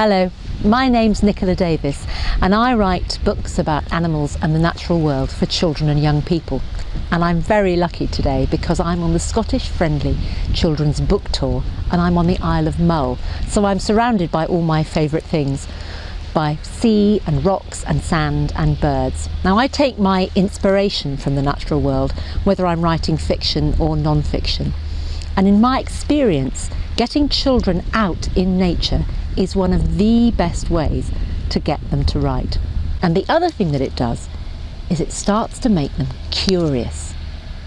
Hello, my name's Nicola Davies and I write books about animals and the natural world for children and young people. And I'm very lucky today because I'm on the Scottish Friendly Children's Book Tour and I'm on the Isle of Mull. So I'm surrounded by all my favourite things, by sea and rocks and sand and birds. Now I take my inspiration from the natural world, whether I'm writing fiction or non-fiction. And in my experience, getting children out in nature is one of the best ways to get them to write. And the other thing that it does is it starts to make them curious.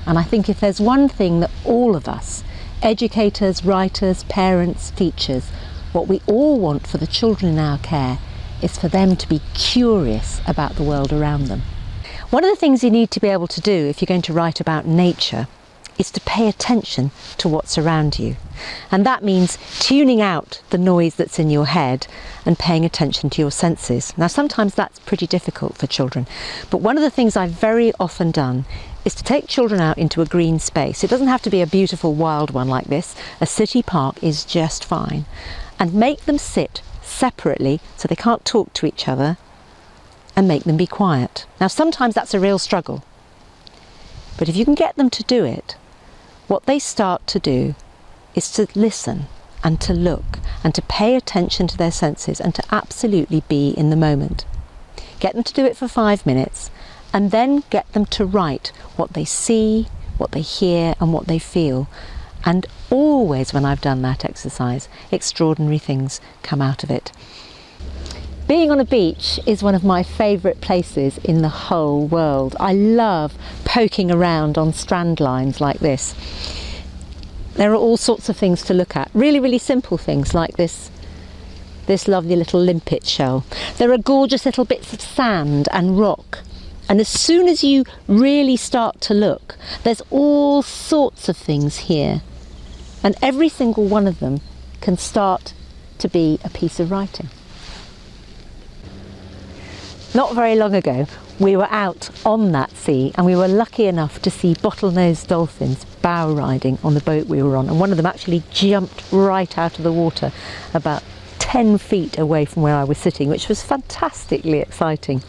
And I think if there's one thing that all of us, educators, writers, parents, teachers, what we all want for the children in our care is for them to be curious about the world around them. One of the things you need to be able to do if you're going to write about nature is to pay attention to what's around you. And that means tuning out the noise that's in your head and paying attention to your senses. Now sometimes that's pretty difficult for children, but one of the things I've very often done is to take children out into a green space. It doesn't have to be a beautiful wild one like this. A city park is just fine. And make them sit separately so they can't talk to each other and make them be quiet. Now sometimes that's a real struggle, but if you can get them to do it, what they start to do is to listen and to look and to pay attention to their senses and to absolutely be in the moment. Get them to do it for 5 minutes and then get them to write what they see, what they hear and what they feel. And always when I've done that exercise, extraordinary things come out of it. Being on a beach is one of my favourite places in the whole world. I love poking around on strand lines like this. There are all sorts of things to look at. Really simple things like this lovely little limpet shell. There are gorgeous little bits of sand and rock. And as soon as you really start to look, there's all sorts of things here. And every single one of them can start to be a piece of writing. Not very long ago, we were out on that sea and we were lucky enough to see bottlenose dolphins bow riding on the boat we were on. And one of them actually jumped right out of the water about 10 feet away from where I was sitting, which was fantastically exciting.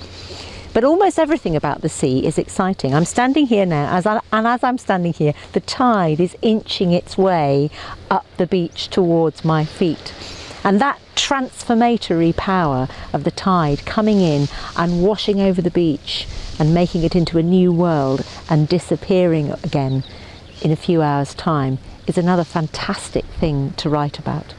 But almost everything about the sea is exciting. I'm standing here now, and as I'm standing here, the tide is inching its way up the beach towards my feet. And that transformatory power of the tide coming in and washing over the beach and making it into a new world and disappearing again in a few hours' time is another fantastic thing to write about.